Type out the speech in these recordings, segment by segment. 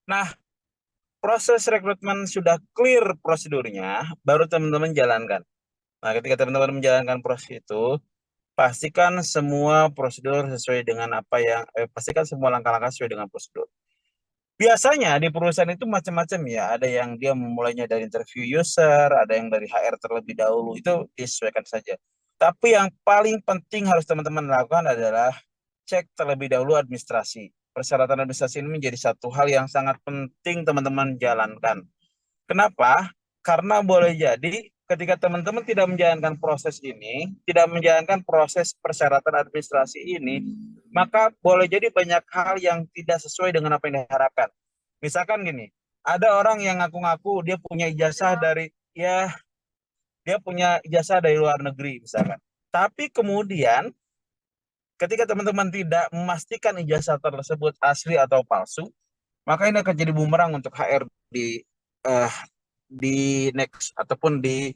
Nah, proses rekrutmen sudah clear prosedurnya, baru teman-teman jalankan. Nah, ketika teman-teman menjalankan proses itu, pastikan semua prosedur sesuai dengan pastikan semua langkah-langkah sesuai dengan prosedur. Biasanya di perusahaan itu macam-macam ya, ada yang dia memulainya dari interview user, ada yang dari HR terlebih dahulu, itu disesuaikan saja. Tapi yang paling penting harus teman-teman lakukan adalah cek terlebih dahulu administrasi. Persyaratan administrasi ini menjadi satu hal yang sangat penting teman-teman jalankan. Kenapa? Karena boleh jadi ketika teman-teman tidak menjalankan proses ini, tidak menjalankan proses persyaratan administrasi ini, maka boleh jadi banyak hal yang tidak sesuai dengan apa yang diharapkan. Misalkan gini, ada orang yang ngaku-ngaku dia punya ijazah dari ya dia punya ijazah dari luar negeri misalkan. Tapi kemudian ketika teman-teman tidak memastikan ijazah tersebut asli atau palsu, maka ini akan jadi bumerang untuk HR eh, di next ataupun di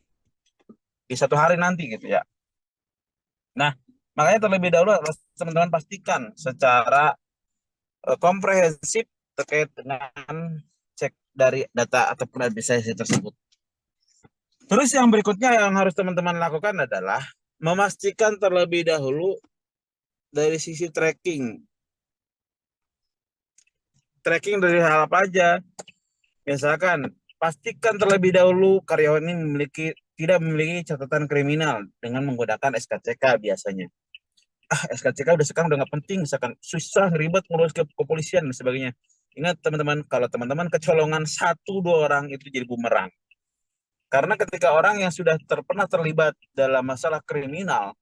satu hari nanti gitu ya. Nah, makanya terlebih dahulu harus teman-teman pastikan secara komprehensif terkait dengan cek dari data ataupun administrasi tersebut. Terus yang berikutnya yang harus teman-teman lakukan adalah memastikan terlebih dahulu dari sisi tracking. Tracking dari hal apa aja? Misalkan, pastikan terlebih dahulu karyawan ini tidak memiliki catatan kriminal dengan menggunakan SKCK biasanya. SKCK udah sekarang udah nggak penting, misalkan susah ribet ngurus ke kepolisian dan sebagainya. Ingat teman-teman, kalau teman-teman kecolongan satu dua orang itu jadi bumerang. Karena ketika orang yang sudah pernah terlibat dalam masalah kriminal,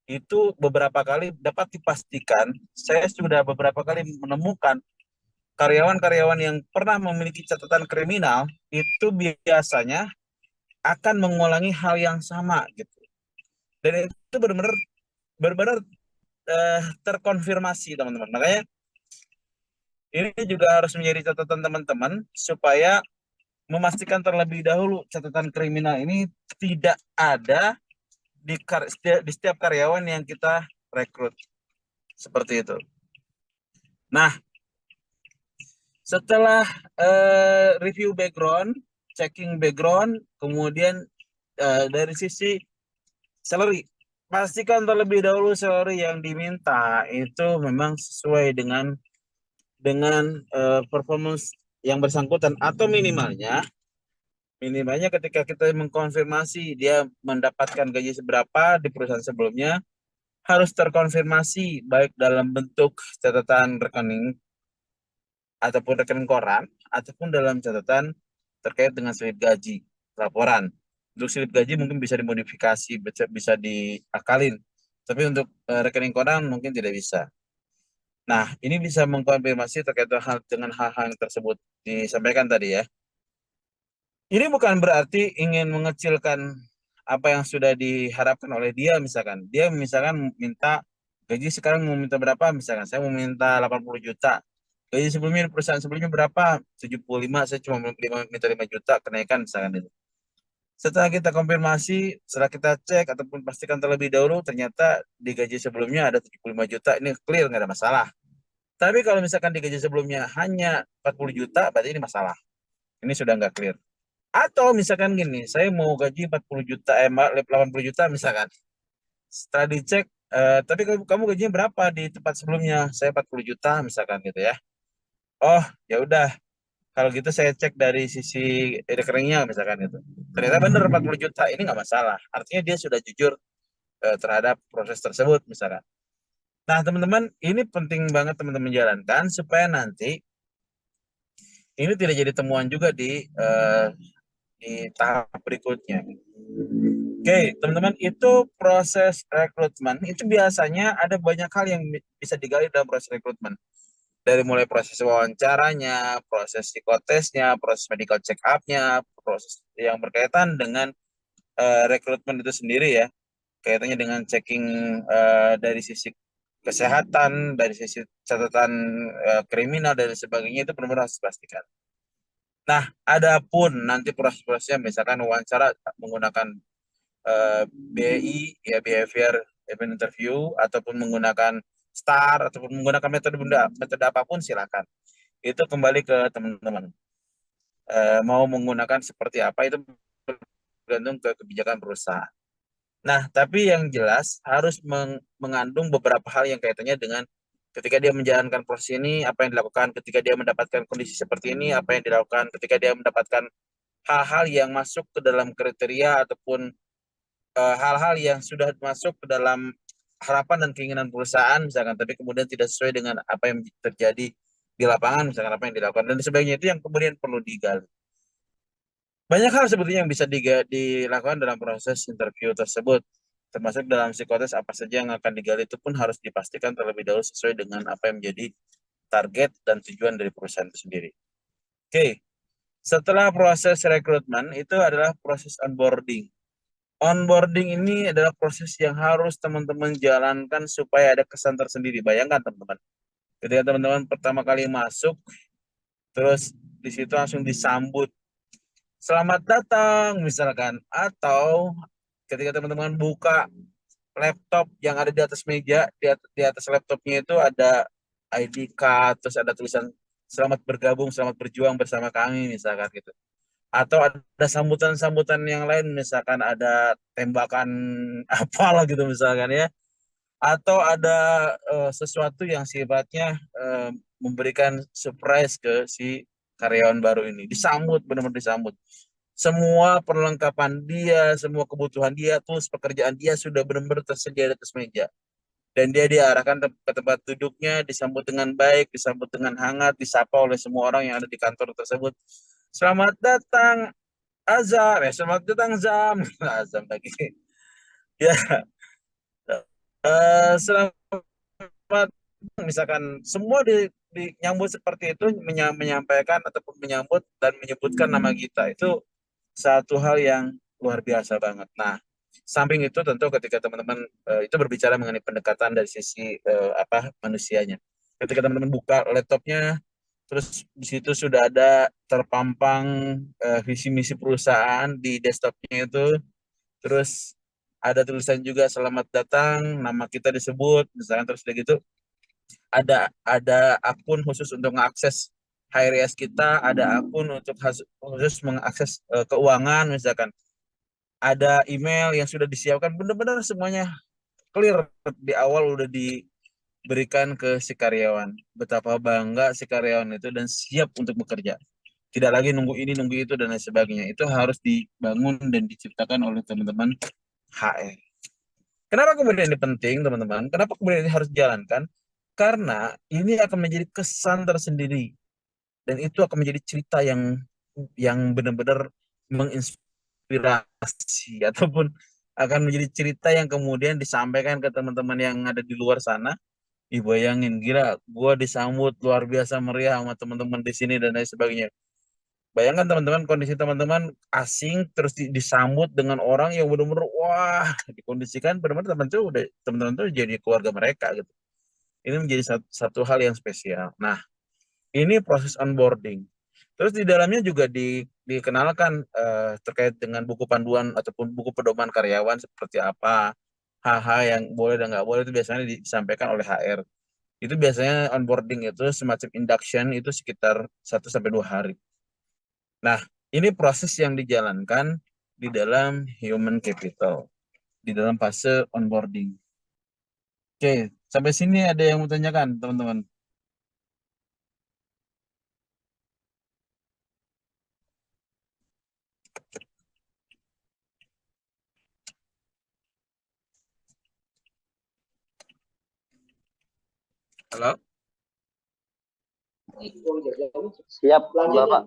itu beberapa kali dapat dipastikan, saya sudah beberapa kali menemukan karyawan-karyawan yang pernah memiliki catatan kriminal, itu biasanya akan mengulangi hal yang sama gitu. Dan itu benar-benar terkonfirmasi teman-teman. Makanya ini juga harus menjadi catatan teman-teman supaya memastikan terlebih dahulu catatan kriminal ini tidak ada di setiap karyawan yang kita rekrut. Seperti itu. Nah, setelah review background, checking background, kemudian dari sisi salary, pastikan terlebih dahulu salary yang diminta itu memang sesuai dengan performance yang bersangkutan atau minimalnya ketika kita mengkonfirmasi dia mendapatkan gaji seberapa di perusahaan sebelumnya harus terkonfirmasi baik dalam bentuk catatan rekening ataupun rekening koran ataupun dalam catatan terkait dengan slip gaji laporan. Untuk slip gaji mungkin bisa dimodifikasi, bisa diakalin, tapi untuk rekening koran mungkin tidak bisa. Nah, ini bisa mengkonfirmasi terkait dengan hal-hal yang tersebut disampaikan tadi ya. Ini bukan berarti ingin mengecilkan apa yang sudah diharapkan oleh dia misalkan. Dia misalkan minta gaji sekarang mau minta berapa misalkan. Saya mau minta 80 juta. Gaji sebelumnya di perusahaan sebelumnya berapa? 75, saya cuma minta 5 juta kenaikan misalkan itu. Setelah kita konfirmasi, setelah kita cek ataupun pastikan terlebih dahulu, ternyata di gaji sebelumnya ada 75 juta, ini clear, nggak ada masalah. Tapi kalau misalkan di gaji sebelumnya hanya 40 juta, berarti ini masalah. Ini sudah nggak clear. Atau misalkan gini, saya mau gaji 40 juta, 80 juta misalkan. Setelah dicek, tapi kamu gajinya berapa di tempat sebelumnya? Saya 40 juta misalkan gitu ya. Oh, ya udah. Kalau gitu saya cek dari sisi rekeningnya misalkan itu. Ternyata benar 40 juta, ini nggak masalah. Artinya dia sudah jujur terhadap proses tersebut misalkan. Nah, teman-teman, ini penting banget teman-teman jalankan supaya nanti ini tidak jadi temuan juga di tahap berikutnya. Oke, teman-teman, itu proses rekrutmen. Itu biasanya ada banyak hal yang bisa digali dalam proses rekrutmen. Dari mulai proses wawancaranya, proses psikotesnya, proses medical check up-nya, proses yang berkaitan dengan rekrutmen itu sendiri ya. Kaitannya dengan checking dari sisi kesehatan, dari sisi catatan kriminal, dan sebagainya itu benar-benar harus dipastikan. Nah, adapun nanti proses-prosesnya misalkan wawancara menggunakan BI ya behavior event interview ataupun menggunakan STAR ataupun menggunakan metode apapun silakan. Itu kembali ke teman-teman. Mau menggunakan seperti apa itu bergantung ke kebijakan perusahaan. Nah, tapi yang jelas harus mengandung beberapa hal yang kaitannya dengan ketika dia menjalankan proses ini, apa yang dilakukan, ketika dia mendapatkan kondisi seperti ini, apa yang dilakukan, ketika dia mendapatkan hal-hal yang masuk ke dalam kriteria ataupun hal-hal yang sudah masuk ke dalam harapan dan keinginan perusahaan, misalkan, tapi kemudian tidak sesuai dengan apa yang terjadi di lapangan, misalkan apa yang dilakukan, dan sebagainya itu yang kemudian perlu digali. Banyak hal sebetulnya yang bisa dilakukan dalam proses interview tersebut, termasuk dalam psikotes apa saja yang akan digali itu pun harus dipastikan terlebih dahulu sesuai dengan apa yang menjadi target dan tujuan dari perusahaan itu sendiri. Oke, setelah proses rekrutmen itu adalah proses onboarding. Onboarding ini adalah proses yang harus teman-teman jalankan supaya ada kesan tersendiri. Bayangkan teman-teman, ketika teman-teman pertama kali masuk, terus di situ langsung disambut selamat datang misalkan, atau ketika teman-teman buka laptop yang ada di atas meja, di atas laptopnya itu ada ID card, terus ada tulisan selamat bergabung, selamat berjuang bersama kami misalkan gitu. Atau ada sambutan-sambutan yang lain, misalkan ada tembakan apalah gitu misalkan ya. Atau ada sesuatu yang sifatnya memberikan surprise ke si karyawan baru ini. Disambut, benar-benar disambut, semua perlengkapan dia, semua kebutuhan dia, tools pekerjaan dia sudah benar-benar tersedia di atas meja. Dan dia diarahkan ke tempat duduknya, disambut dengan baik, disambut dengan hangat, disapa oleh semua orang yang ada di kantor tersebut. Selamat datang Azam, selamat datang Zam, Azam lagi. Ya, selamat, misalkan semua nyambut seperti itu, menyampaikan ataupun menyambut dan menyebutkan nama kita. Itu satu hal yang luar biasa banget. Nah, samping itu tentu ketika teman-teman itu berbicara mengenai pendekatan dari sisi apa manusianya. Ketika teman-teman buka laptopnya, terus di situ sudah ada terpampang visi misi perusahaan di desktopnya itu, terus ada tulisan juga selamat datang, nama kita disebut, misalnya, terus udah gitu ada akun khusus untuk mengakses HRS kita, ada akun untuk khusus mengakses keuangan misalkan, ada email yang sudah disiapkan, benar-benar semuanya clear di awal udah diberikan ke si karyawan. Betapa bangga si karyawan itu dan siap untuk bekerja. Tidak lagi nunggu ini, nunggu itu, dan lain sebagainya. Itu harus dibangun dan diciptakan oleh teman-teman HR. Kenapa kemudian ini penting, teman-teman? Kenapa kemudian ini harus dijalankan? Karena ini akan menjadi kesan tersendiri dan itu akan menjadi cerita yang benar-benar menginspirasi ataupun akan menjadi cerita yang kemudian disampaikan ke teman-teman yang ada di luar sana. Ih, bayangin, gila, gua disambut luar biasa meriah sama teman-teman di sini dan lain sebagainya. Bayangkan teman-teman, kondisi teman-teman asing terus disambut dengan orang yang benar-benar wah, dikondisikan benar-benar teman-teman tuh jadi keluarga mereka gitu. Ini menjadi satu hal yang spesial. Nah, ini proses onboarding. Terus di dalamnya juga dikenalkan terkait dengan buku panduan ataupun buku pedoman karyawan seperti apa, hal-hal yang boleh dan nggak boleh itu biasanya disampaikan oleh HR. Itu biasanya onboarding itu semacam induction itu sekitar 1 sampai 2 hari. Nah, ini proses yang dijalankan di dalam human capital, di dalam fase onboarding. Oke, sampai sini ada yang mau tanyakan, teman-teman? Halo? Siap, Bapak.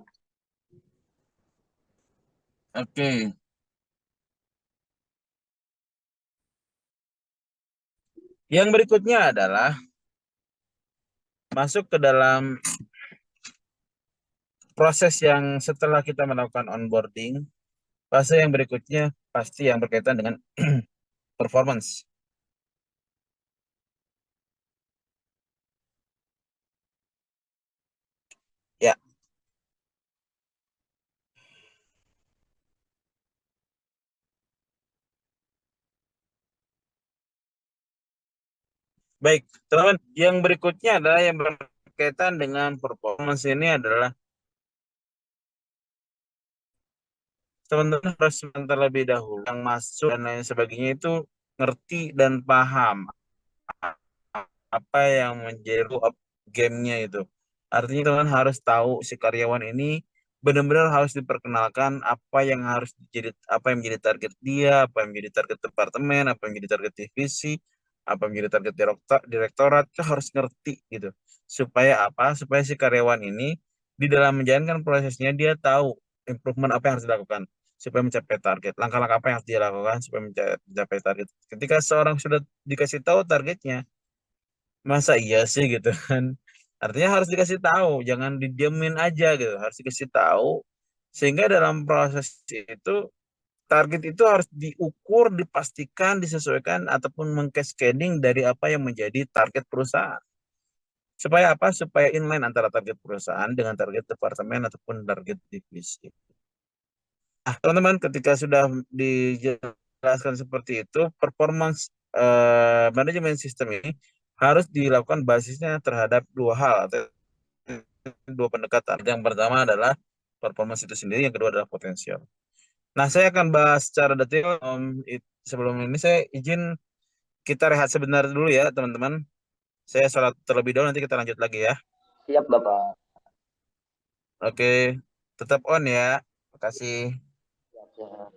Oke. Yang berikutnya adalah masuk ke dalam proses yang setelah kita melakukan onboarding, fase yang berikutnya pasti yang berkaitan dengan performance. Ya, baik, teman-teman. Yang berikutnya adalah yang berkaitan dengan performance ini adalah teman-teman harus terlebih dahulu yang masuk dan lain sebagainya itu ngerti dan paham apa yang menjadi rule of gamenya itu. Artinya teman harus tahu si karyawan ini benar-benar harus diperkenalkan apa yang menjadi target dia, apa yang menjadi target departemen, apa yang menjadi target divisi, apa yang menjadi target direktorat itu harus ngerti gitu. Supaya apa? Supaya si karyawan ini di dalam menjalankan prosesnya dia tahu improvement apa yang harus dilakukan supaya mencapai target. Langkah-langkah apa yang harus dilakukan supaya mencapai target. Ketika seorang sudah dikasih tahu targetnya, masa iya sih gitu kan. Artinya harus dikasih tahu, jangan didiemin aja gitu. Harus dikasih tahu sehingga dalam proses itu target itu harus diukur, dipastikan, disesuaikan ataupun mengcascading dari apa yang menjadi target perusahaan. Supaya apa? Supaya inline antara target perusahaan dengan target departemen ataupun target divisi. Nah, teman-teman, ketika sudah dijelaskan seperti itu, performance manajemen sistem ini harus dilakukan basisnya terhadap dua hal atau dua pendekatan. Yang pertama adalah performance itu sendiri, yang kedua adalah potensial. Nah, saya akan bahas secara detail. Sebelum ini saya izin kita rehat sebentar dulu ya, teman-teman. Saya sholat terlebih dahulu, nanti kita lanjut lagi ya. Siap, Bapak. Oke, tetap on ya. Makasih. Siap, siap.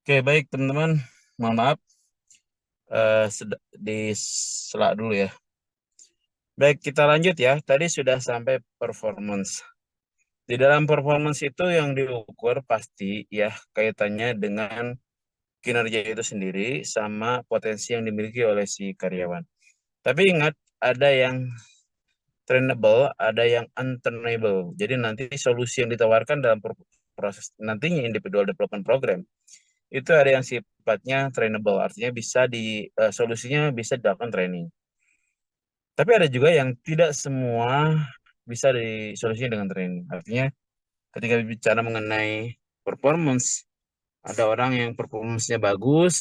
Oke, baik teman-teman. Mohon maaf, di sela dulu ya. Baik, kita lanjut ya. Tadi sudah sampai performance. Di dalam performance itu yang diukur pasti ya kaitannya dengan kinerja itu sendiri sama potensi yang dimiliki oleh si karyawan. Tapi ingat, ada yang trainable, ada yang untrainable. Jadi nanti solusi yang ditawarkan dalam proses nantinya individual development program itu ada yang sifatnya trainable, artinya solusinya bisa dilakukan training. Tapi ada juga yang tidak semua bisa disolusikan dengan training. Artinya ketika bicara mengenai performance, ada orang yang performance-nya bagus,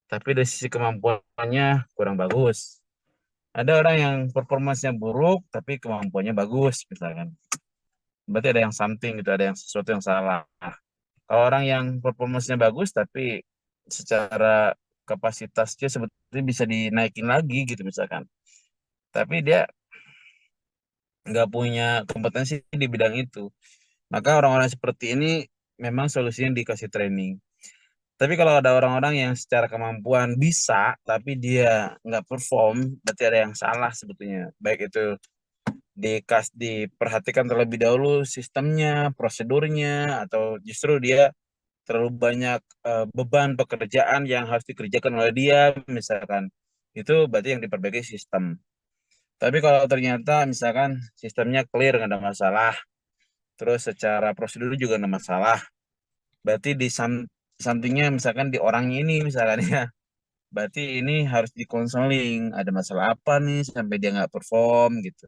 tapi dari sisi kemampuannya kurang bagus. Ada orang yang performance-nya buruk, tapi kemampuannya bagus, misalkan. Berarti ada yang something gitu, ada yang sesuatu yang salah. Kalau orang yang performance-nya bagus, tapi secara kapasitasnya sebetulnya bisa dinaikin lagi gitu misalkan. Tapi dia nggak punya kompetensi di bidang itu. Maka orang-orang seperti ini memang solusinya dikasih training. Tapi kalau ada orang-orang yang secara kemampuan bisa, tapi dia nggak perform, berarti ada yang salah sebetulnya. Baik itu diperhatikan terlebih dahulu sistemnya, prosedurnya, atau justru dia terlalu banyak beban pekerjaan yang harus dikerjakan oleh dia, misalkan. Itu berarti yang diperbaiki sistem. Tapi kalau ternyata misalkan sistemnya clear, nggak ada masalah, terus secara prosedur juga nggak masalah, berarti sampingnya misalkan di orangnya ini misalkan ya, berarti ini harus dikonseling, ada masalah apa nih sampai dia nggak perform gitu.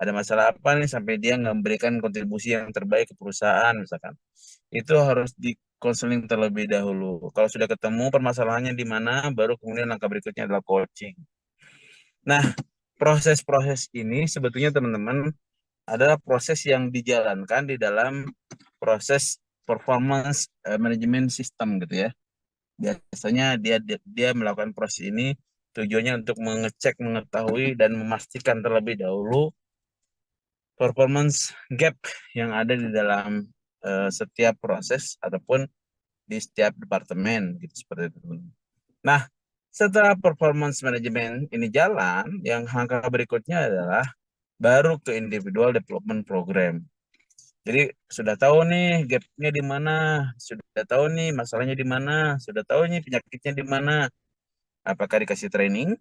Ada masalah apa nih sampai dia nggak memberikan kontribusi yang terbaik ke perusahaan misalkan. Itu harus dikonseling terlebih dahulu. Kalau sudah ketemu permasalahannya di mana, baru kemudian langkah berikutnya adalah coaching. Nah, proses-proses ini sebetulnya teman-teman adalah proses yang dijalankan di dalam proses performance management system gitu ya. Biasanya dia melakukan proses ini tujuannya untuk mengecek, mengetahui dan memastikan terlebih dahulu performance gap yang ada di dalam setiap proses ataupun di setiap departemen gitu seperti itu. Nah, setelah performance management ini jalan, yang langkah berikutnya adalah baru ke individual development program. Jadi sudah tahu nih gapnya di mana, sudah tahu nih masalahnya di mana, sudah tahu nih penyakitnya di mana. Apakah dikasih training,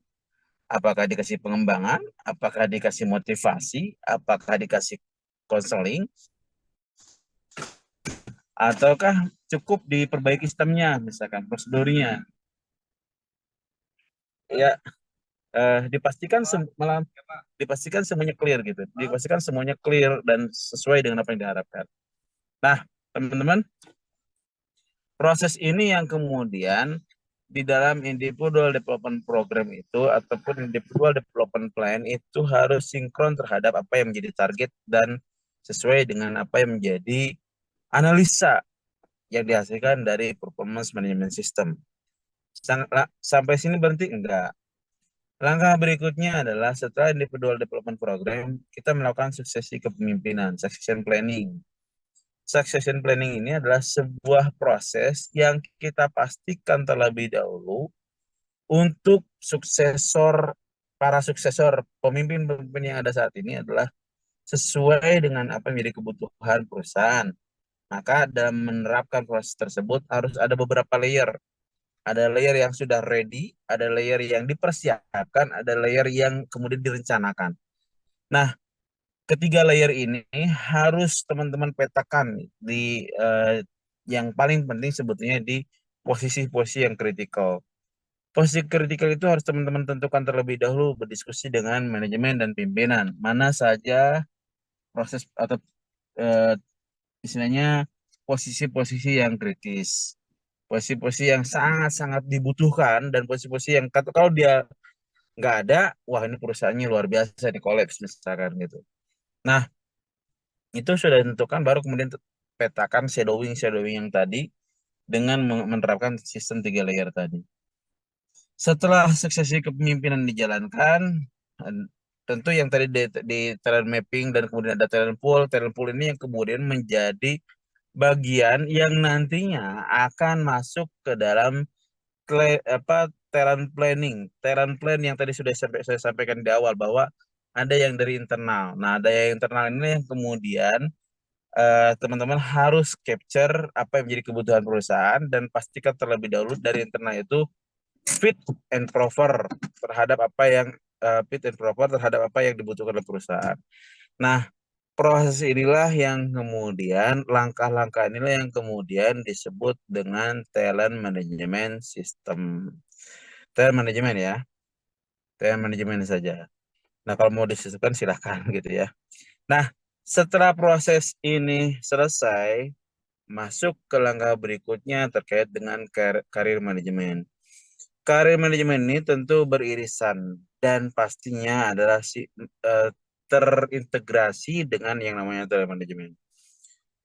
apakah dikasih pengembangan, apakah dikasih motivasi, apakah dikasih konseling, ataukah cukup diperbaiki sistemnya, misalkan prosedurnya. Ya, malah dipastikan semuanya clear gitu, dipastikan semuanya clear dan sesuai dengan apa yang diharapkan. Nah, teman-teman, proses ini yang kemudian di dalam individual development program itu ataupun individual development plan itu harus sinkron terhadap apa yang menjadi target dan sesuai dengan apa yang menjadi analisa yang dihasilkan dari performance management system. Sampai sini berhenti? Enggak. Langkah berikutnya adalah setelah individual development program, kita melakukan suksesi kepemimpinan, succession planning. Succession planning ini adalah sebuah proses yang kita pastikan terlebih dahulu untuk para suksesor pemimpin-pemimpin yang ada saat ini adalah sesuai dengan apa yang menjadi kebutuhan perusahaan. Maka dalam menerapkan proses tersebut harus ada beberapa layer. Ada layer yang sudah ready, ada layer yang dipersiapkan, ada layer yang kemudian direncanakan. Nah, ketiga layer ini harus teman-teman petakan di yang paling penting sebetulnya di posisi-posisi yang kritikal. Posisi kritikal itu harus teman-teman tentukan terlebih dahulu berdiskusi dengan manajemen dan pimpinan. Mana saja proses atau eh, istilahnya posisi-posisi yang kritis. Posisi-posisi yang sangat-sangat dibutuhkan dan posisi-posisi yang kalau dia nggak ada, wah ini perusahaannya luar biasa nih kolaps misalkan gitu. Nah, itu sudah ditentukan baru kemudian petakan shadowing yang tadi dengan menerapkan sistem 3 layer tadi. Setelah suksesi kepemimpinan dijalankan, tentu yang tadi di talent mapping dan kemudian ada talent pool ini yang kemudian menjadi bagian yang nantinya akan masuk ke dalam talent planning. Talent plan yang tadi sudah saya sampaikan di awal bahwa ada yang dari internal. Nah, ada yang internal ini yang kemudian teman-teman harus capture apa yang menjadi kebutuhan perusahaan dan pastikan terlebih dahulu dari internal itu fit and proper terhadap apa yang fit and proper terhadap apa yang dibutuhkan oleh perusahaan. Nah, proses inilah yang kemudian langkah-langkah inilah yang kemudian disebut dengan talent management system. Talent management ya, talent management saja. Nah, kalau mau disebutkan silahkan gitu ya. Nah, setelah proses ini selesai, masuk ke langkah berikutnya terkait dengan karir manajemen. Karir manajemen ini tentu beririsan dan pastinya adalah terintegrasi dengan yang namanya talent manajemen.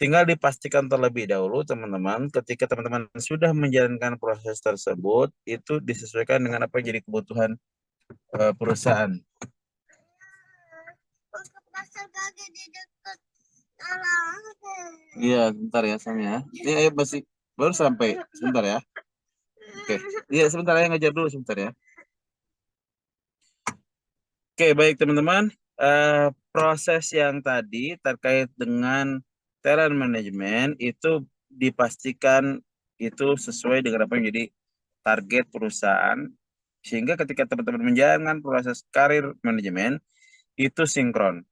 Tinggal dipastikan terlebih dahulu teman-teman, ketika teman-teman sudah menjalankan proses tersebut, itu disesuaikan dengan apa yang jadi kebutuhan perusahaan. Iya, sebentar ya Sam ya. Ini ayo masih baru sampai, sebentar ya. Oke, iya sebentar ya ngajar dulu sebentar ya. Oke, baik teman-teman. Proses yang tadi terkait dengan talent management itu dipastikan itu sesuai dengan apa yang jadi target perusahaan. Sehingga ketika teman-teman menjalankan proses karir manajemen, itu sinkron.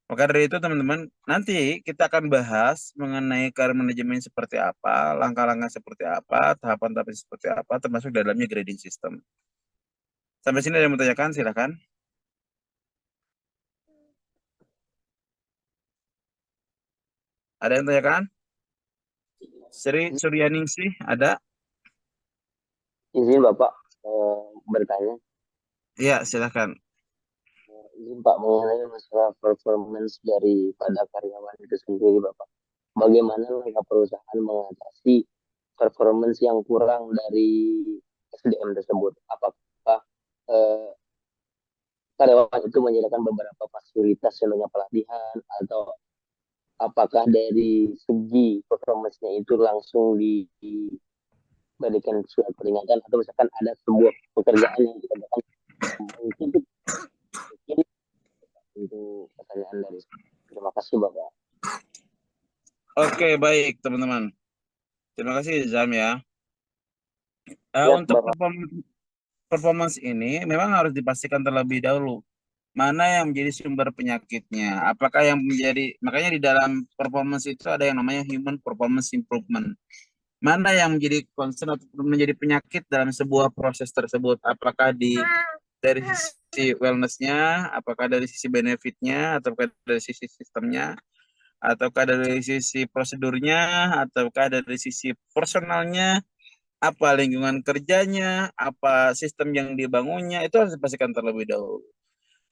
Maka dari itu teman-teman, nanti kita akan bahas mengenai karir manajemen seperti apa, langkah-langkah seperti apa, tahapan-tahapan seperti apa, termasuk dalamnya grading system. Sampai sini ada yang mau tanyakan, silakan. Ada yang tanyakan? Sri Suryaningsih ada? Izin Bapak bertanya. Iya, silakan. Izin Pak mengenai masalah performance daripada karyawan itu sendiri Bapak. Bagaimana langkah perusahaan mengatasi performance yang kurang dari SDM tersebut? Apakah eh, karyawan itu menyediakan beberapa fasilitas contohnya pelatihan atau apakah dari segi performance-nya itu langsung diberikan surat peringatan atau misalkan ada sebuah pekerjaan yang dikerjakan mungkin itu pertanyaan dari saya. Terima kasih Bapak. Oke, baik teman-teman. Terima kasih Zam ya. Siap Untuk Bapak. performance ini memang harus dipastikan terlebih dahulu mana yang menjadi sumber penyakitnya. Apakah yang menjadi, makanya di dalam performance itu ada yang namanya human performance improvement. Mana yang menjadi concern atau menjadi penyakit dalam sebuah proses tersebut? Apakah dari sisi wellness-nya, apakah dari sisi benefit-nya, ataukah dari sisi sistemnya, ataukah dari sisi prosedurnya, ataukah dari sisi personalnya, apa lingkungan kerjanya, apa sistem yang dibangunnya, itu harus dipastikan terlebih dahulu.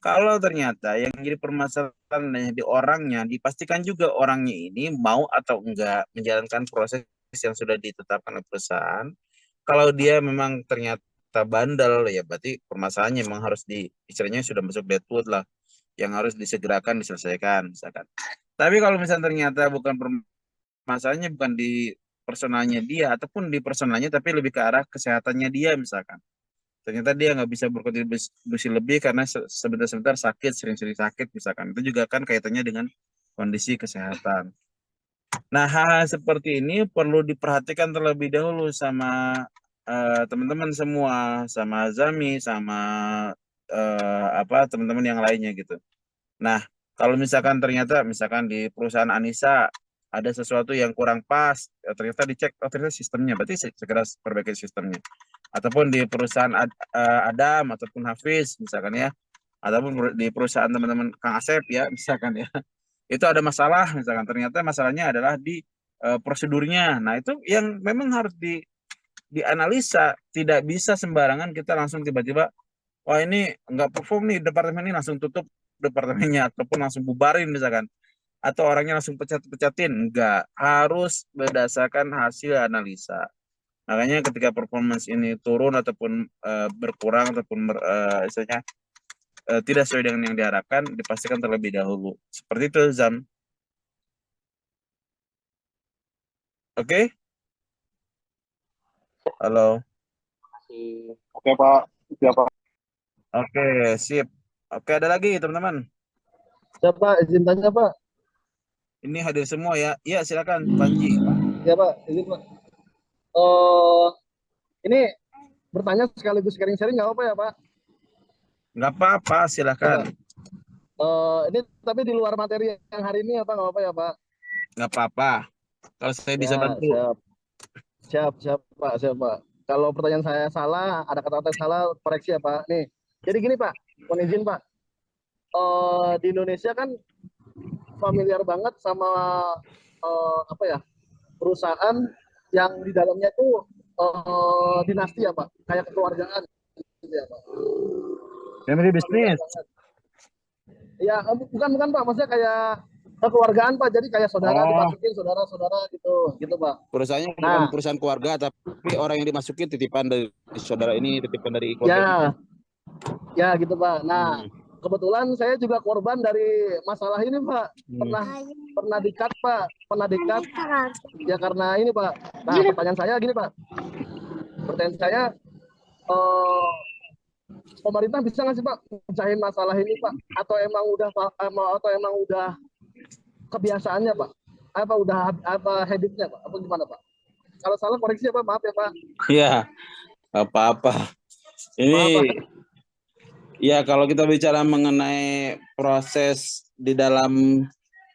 Kalau ternyata yang jadi permasalahan di orangnya, dipastikan juga orangnya ini mau atau enggak menjalankan proses yang sudah ditetapkan oleh perusahaan. Kalau dia memang ternyata bandel, ya berarti permasalahannya memang harus istilahnya sudah masuk deadwood lah, yang harus disegerakan, diselesaikan, misalkan. Tapi kalau misalnya ternyata bukan permasalahannya bukan di personalnya dia, ataupun di personalnya, tapi lebih ke arah kesehatannya dia, misalkan ternyata dia nggak bisa berkontribusi lebih karena sebentar-sebentar sakit, sering-sering sakit misalkan. Itu juga kan kaitannya dengan kondisi kesehatan. Nah, hal-hal seperti ini perlu diperhatikan terlebih dahulu sama teman-teman semua, sama Zami, sama apa teman-teman yang lainnya gitu. Nah, kalau misalkan ternyata misalkan di perusahaan Anissa ada sesuatu yang kurang pas, ternyata dicek, oh ternyata sistemnya, berarti segera perbaiki sistemnya. Ataupun di perusahaan Adam ataupun Hafiz misalkan ya, ataupun di perusahaan teman-teman Kang Asep ya misalkan ya, itu ada masalah misalkan ternyata masalahnya adalah di prosedurnya. Nah, itu yang memang harus dianalisa, tidak bisa sembarangan kita langsung tiba-tiba wah ini nggak perform nih departemen ini langsung tutup departemennya ataupun langsung bubarin misalkan atau orangnya langsung pecat-pecatin, enggak, harus berdasarkan hasil analisa. Makanya ketika performance ini turun ataupun berkurang ataupun istilahnya tidak sesuai dengan yang diharapkan, dipastikan terlebih dahulu. Seperti itu, Zam. Oke? Halo. Masih. Oke Pak, siapa? Oke, sip. Oke, ada lagi teman-teman. Siapa izin tanya Pak? Ini hadir semua ya. Iya, silakan Panji. Ya Pak, izin Pak. Oh, ini bertanya sekaligus sharing-sharing nggak apa ya Pak? Nggak apa-apa, Ya silakan. Pak. Ini tapi di luar materi yang hari ini ya Pak, nggak apa ya Pak? Nggak apa-apa. Kalau saya bisa Ya, bantu. siap, siap, siap Pak, siap Pak. Kalau pertanyaan saya salah, ada kata-kata yang salah, koreksi ya Pak. Nih, jadi gini Pak, mohon izin Pak. Di Indonesia kan familiar banget sama apa ya, perusahaan yang di dalamnya itu dinasti ya Pak, kayak kekeluargaan gitu ya Pak. Family Familiar business. banget. Ya, bukan Pak, maksudnya kayak kekeluargaan Pak, jadi kayak saudara Oh, dimasukin saudara-saudara gitu, gitu Pak. perusahaannya bukan Nah, perusahaan keluarga, tapi orang yang dimasukin titipan dari saudara ini, titipan dari keluarga ini. ya, ya gitu Pak. Nah, Hmm. kebetulan saya juga korban dari masalah ini Pak. Hmm. Pernah pernah dikat Pak, pernah dikat ya karena ini Pak. Nah, pertanyaan saya gini Pak. Pertanyaan saya, eh, pemerintah bisa nggak sih Pak pecahin masalah ini Pak? Atau emang udah kebiasaannya Pak? Apa udah apa habitnya Pak? Apa gimana Pak? Kalau salah koreksi ya Pak, maaf ya Pak. Ya, apa-apa. Maaf Pak. Ini ya kalau kita bicara mengenai proses di dalam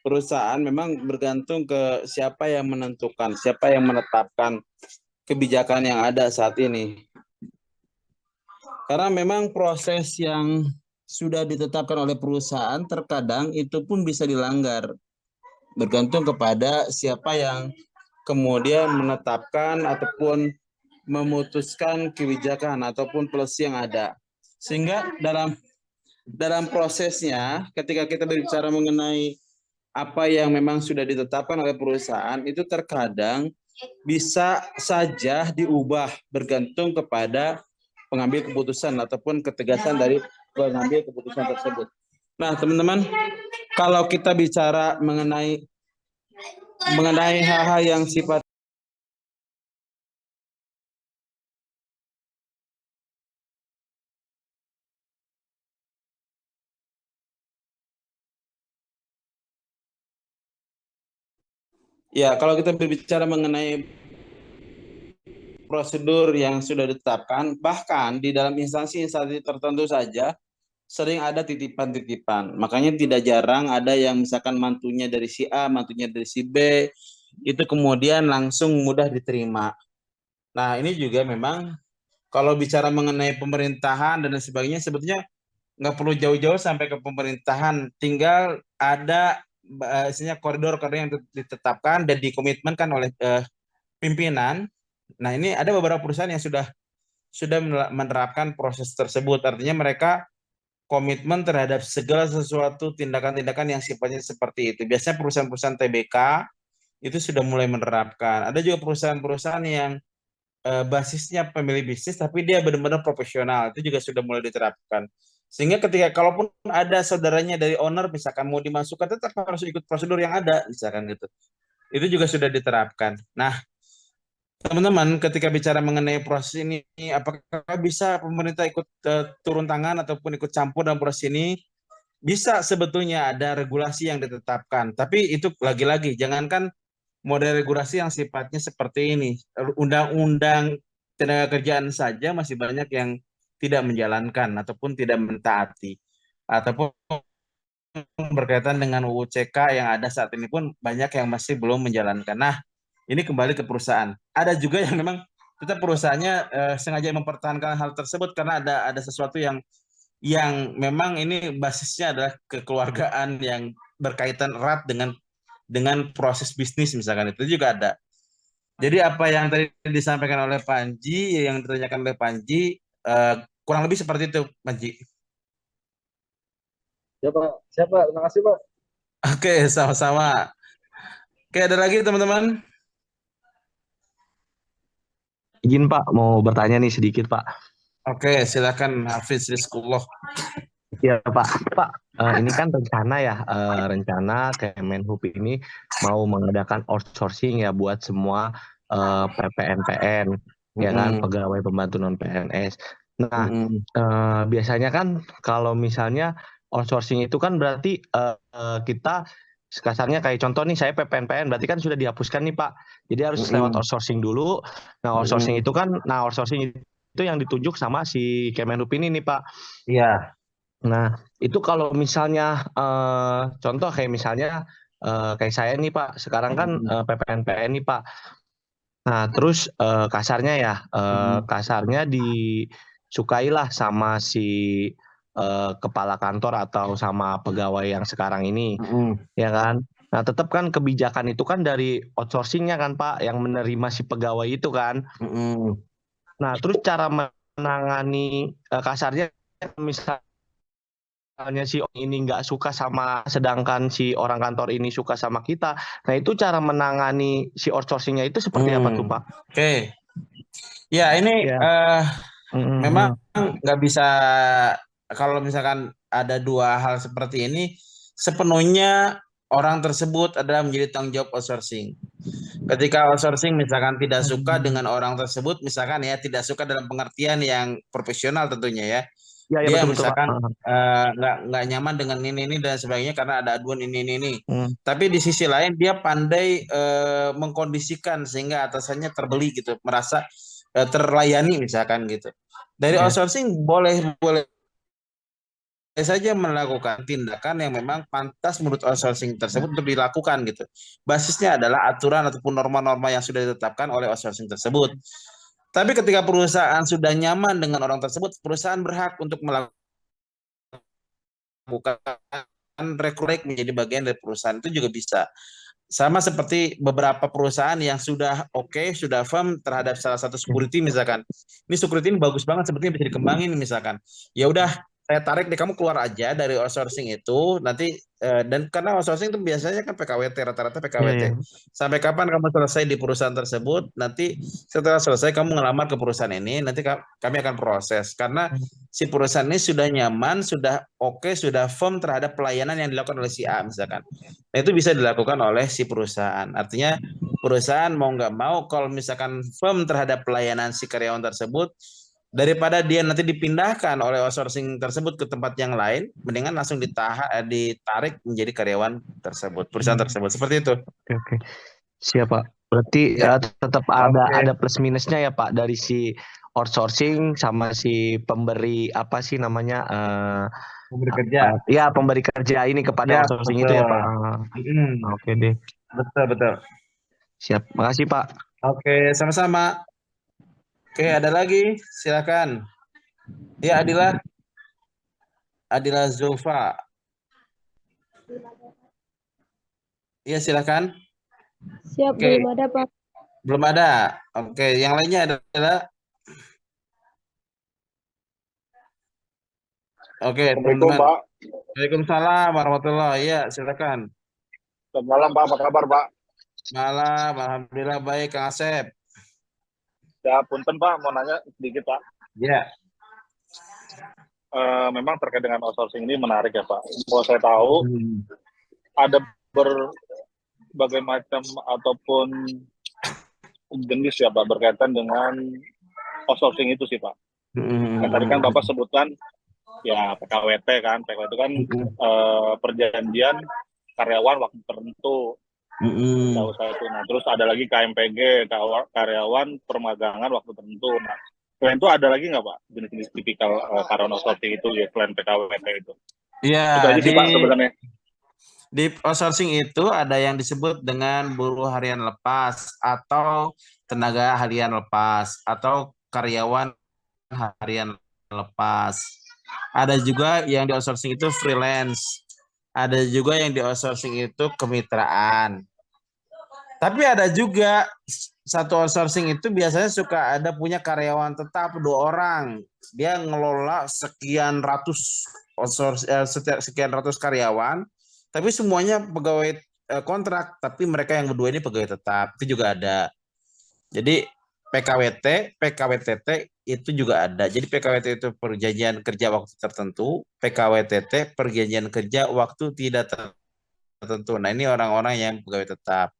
perusahaan memang bergantung ke siapa yang menentukan, siapa yang menetapkan kebijakan yang ada saat ini. Karena memang proses yang sudah ditetapkan oleh perusahaan terkadang itu pun bisa dilanggar. Bergantung kepada siapa yang kemudian menetapkan ataupun memutuskan kebijakan ataupun policy yang ada. Sehingga dalam prosesnya ketika kita berbicara mengenai apa yang memang sudah ditetapkan oleh perusahaan itu terkadang bisa saja diubah bergantung kepada pengambil keputusan ataupun ketegasan dari pengambil keputusan tersebut. Nah, teman-teman, kalau kita bicara mengenai hal-hal yang sifat ya, kalau kita berbicara mengenai prosedur yang sudah ditetapkan, bahkan di dalam instansi-instansi tertentu saja sering ada titipan-titipan. Makanya tidak jarang ada yang misalkan mantunya dari si A, mantunya dari si B, itu kemudian langsung mudah diterima. Nah, ini juga memang kalau bicara mengenai pemerintahan dan lain sebagainya, sebetulnya nggak perlu jauh-jauh sampai ke pemerintahan, tinggal ada isinya koridor-koridor yang ditetapkan dan dikomitmenkan oleh pimpinan. Nah, ini ada beberapa perusahaan yang sudah menerapkan proses tersebut. Artinya mereka komitmen terhadap segala sesuatu tindakan-tindakan yang sifatnya seperti itu. Biasanya perusahaan-perusahaan TBK itu sudah mulai menerapkan. Ada juga perusahaan-perusahaan yang basisnya pemilih bisnis tapi dia benar-benar profesional. Itu juga sudah mulai diterapkan. Sehingga ketika kalaupun ada saudaranya dari owner misalkan mau dimasukkan tetap harus ikut prosedur yang ada misalkan gitu. Itu juga sudah diterapkan. Nah, teman-teman, ketika bicara mengenai proses ini, apakah bisa pemerintah ikut turun tangan ataupun ikut campur dalam proses ini? Bisa sebetulnya ada regulasi yang ditetapkan, tapi itu lagi-lagi jangankan model regulasi yang sifatnya seperti ini. Undang-undang tenaga kerjaan saja masih banyak yang tidak menjalankan ataupun tidak mentaati. Ataupun berkaitan dengan UU CK yang ada saat ini pun banyak yang masih belum menjalankan. Nah, ini kembali ke perusahaan. Ada juga yang memang tetap perusahaannya sengaja mempertahankan hal tersebut karena ada sesuatu yang memang ini basisnya adalah kekeluargaan yang berkaitan erat dengan proses bisnis misalkan itu juga ada. Jadi apa yang tadi disampaikan oleh Panji, yang ditanyakan oleh Panji, kurang lebih seperti itu, Panji. Ya Pak, siapa? Terima kasih Pak. Oke, sama-sama. Oke, ada lagi teman-teman? Izin Pak, mau bertanya nih sedikit Pak. Oke, silakan Hafiz Rizkullah. Ya Pak, ini kan rencana ya, rencana Kemenhub ini mau mengadakan outsourcing ya buat semua PPNPN, ya kan, Mm-mm. pegawai pembantu non PNS. Nah, Mm-mm. biasanya kan kalau misalnya outsourcing itu kan berarti kita kasarnya kayak contoh nih, saya PPNPN berarti kan sudah dihapuskan nih Pak. Jadi harus lewat Mm-mm. outsourcing dulu. Nah, outsourcing Mm-mm. itu kan, outsourcing itu yang ditunjuk sama si Kemenhub ini nih Pak. Iya. Nah, itu kalau misalnya contoh kayak misalnya kayak saya nih Pak, sekarang kan Mm-mm. PPNPN nih Pak. Nah, terus kasarnya ya, Mm-mm. kasarnya disukailah sama si kepala kantor atau sama pegawai yang sekarang ini, Mm-mm. ya kan? Nah, tetap kan kebijakan itu kan dari outsourcingnya kan Pak, yang menerima si pegawai itu kan. Mm-mm. Nah, terus cara menangani kasarnya misalnya si orang ini nggak suka sama, sedangkan si orang kantor ini suka sama kita. Nah, itu cara menangani si outsourcingnya itu seperti apa tuh, Pak? Oke. Ya, ini Ya. memang nggak bisa, kalau misalkan ada dua hal seperti ini, sepenuhnya orang tersebut adalah menjadi tanggung jawab outsourcing. Ketika outsourcing misalkan tidak suka dengan orang tersebut, misalkan ya tidak suka dalam pengertian yang profesional tentunya ya. Ya, ya Dia betul-betul, Pak. misalkan nggak nyaman dengan ini dan sebagainya karena ada aduan ini. Hmm. Tapi di sisi lain dia pandai mengkondisikan sehingga atasannya terbeli gitu, merasa terlayani misalkan gitu. Dari Ya. outsourcing boleh saja melakukan tindakan yang memang pantas menurut outsourcing tersebut untuk dilakukan gitu. Basisnya adalah aturan ataupun norma-norma yang sudah ditetapkan oleh outsourcing tersebut. Tapi ketika perusahaan sudah nyaman dengan orang tersebut, perusahaan berhak untuk melakukan rekrut menjadi bagian dari perusahaan itu juga bisa. Sama seperti beberapa perusahaan yang sudah oke, sudah firm terhadap salah satu security misalkan. Ini security ini bagus banget, sepertinya bisa dikembangin misalkan. Ya udah, saya tarik deh, kamu keluar aja dari outsourcing itu nanti, dan karena outsourcing itu biasanya kan PKWT, rata-rata Ya, PKWT. ya. Sampai kapan kamu selesai di perusahaan tersebut, nanti setelah selesai kamu ngelamar ke perusahaan ini, nanti kami akan proses karena si perusahaan ini sudah nyaman, sudah oke, sudah firm terhadap pelayanan yang dilakukan oleh si A misalkan. Nah, itu bisa dilakukan oleh si perusahaan. Artinya perusahaan mau nggak mau kalau misalkan firm terhadap pelayanan si karyawan tersebut, daripada dia nanti dipindahkan oleh outsourcing tersebut ke tempat yang lain, mendingan langsung ditarik menjadi karyawan tersebut, perusahaan tersebut. Seperti itu. Oke. Siap, Pak. Berarti Ya. tetap ada Oke. plus minusnya ya, Pak, dari si outsourcing sama si pemberi apa sih namanya Memberi kerja. ya pemberi kerja ini kepada Ya, outsourcing itu ya, betul. Pak. Oke deh. Betul. Siap. Makasih, Pak. Oke, sama-sama. Oke, ada lagi? Silakan. Ya, Adila Zulfa. Ya, silakan. Siap, Oke. belum ada, Pak. Belum ada. Oke, yang lainnya adalah oke, Assalamualaikum, teman-teman. Pak. Waalaikumsalam warahmatullahi. Ya, silakan. Selamat malam, Pak. Apa kabar, Pak? Malam, alhamdulillah baik, Kang Asep. Ya, punten, Pak. Mau nanya sedikit, Pak. Ya. Memang terkait dengan outsourcing ini menarik ya, Pak. Kalau saya tahu, ada berbagai macam ataupun jenis ya, Pak, berkaitan dengan outsourcing itu sih, Pak. Tadi kan Bapak sebutkan, ya PKWT kan. PKWT itu kan perjanjian karyawan waktu tertentu. Tahu saya itu. Nah, terus ada lagi KMPG, karyawan permagangan waktu tertentu. Nah, selain itu ada lagi nggak, Pak, jenis-jenis tipikal karyawan outsourcing itu ya, selain PKWT itu? Iya, Itu aja sih, Pak, sebenarnya. di outsourcing itu ada yang disebut dengan buruh harian lepas atau tenaga harian lepas atau karyawan harian lepas. Ada juga yang di outsourcing itu freelance. Ada juga yang di outsourcing itu kemitraan. Tapi ada juga satu outsourcing itu biasanya suka ada punya karyawan tetap 2 orang. Dia ngelola sekian ratus sekian ratus karyawan, tapi semuanya pegawai kontrak, tapi mereka yang berdua ini pegawai tetap. Itu juga ada. Jadi PKWT, PKWTT itu juga ada. Jadi PKWT itu perjanjian kerja waktu tertentu, PKWTT perjanjian kerja waktu tidak tertentu. Nah, ini orang-orang yang pegawai tetap.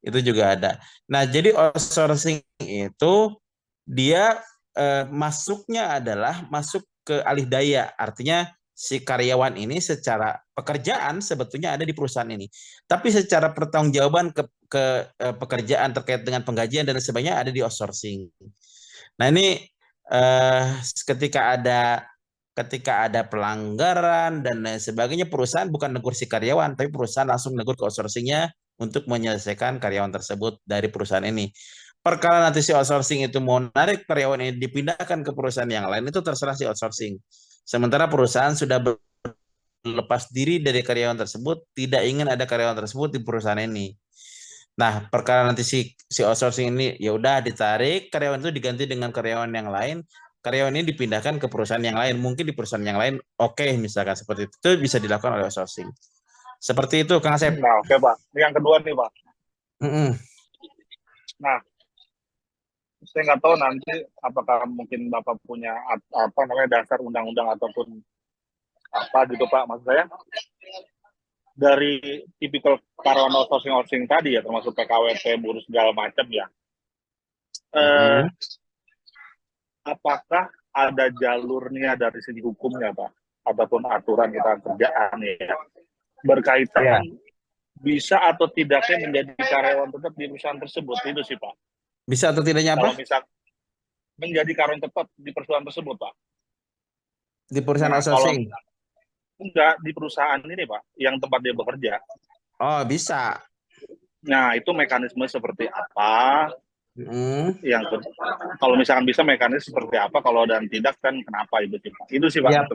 Itu juga ada. Nah, jadi outsourcing itu dia masuknya adalah masuk ke alih daya. Artinya si karyawan ini secara pekerjaan sebetulnya ada di perusahaan ini. Tapi secara pertanggungjawaban pekerjaan terkait dengan penggajian dan sebagainya ada di outsourcing. Nah, ini eh, ketika ada pelanggaran dan lain sebagainya, perusahaan bukan negur si karyawan, tapi perusahaan langsung negur ke outsourcingnya untuk menyelesaikan karyawan tersebut dari perusahaan ini. Perkara nanti si outsourcing itu mau narik karyawan ini dipindahkan ke perusahaan yang lain, itu terserah si outsourcing. Sementara perusahaan sudah berlepas diri dari karyawan tersebut, tidak ingin ada karyawan tersebut di perusahaan ini. Nah, perkara nanti si outsourcing ini ya udah ditarik, karyawan itu diganti dengan karyawan yang lain, karyawan ini dipindahkan ke perusahaan yang lain, mungkin di perusahaan yang lain, oke, misalkan seperti itu bisa dilakukan oleh outsourcing. Seperti itu, Kang Asep. Nah, oke Pak. Ini yang kedua nih Pak. Nah, saya nggak tahu nanti apakah mungkin Bapak punya apa namanya dasar undang-undang ataupun apa gitu Pak. Maksud saya dari tipikal karyawan outsourcing tadi ya, termasuk PKWT, buruh segala macam ya. Apakah ada jalurnya dari segi hukumnya Pak, ataupun aturan kita kerjaan ya, berkaitan bisa atau tidaknya menjadi karyawan tetap di perusahaan tersebut, itu sih Pak. Bisa atau tidaknya apa? Kalau misal menjadi karyawan tetap di perusahaan tersebut Pak. Di perusahaan outsourcing? Enggak, di perusahaan ini Pak, yang tempat dia bekerja. Oh, bisa. Nah, itu mekanisme seperti apa? Yang kalau misalkan bisa mekanisme seperti apa, kalau dan tidak kan kenapa itu sih Pak? Itu sih Pak. Yap.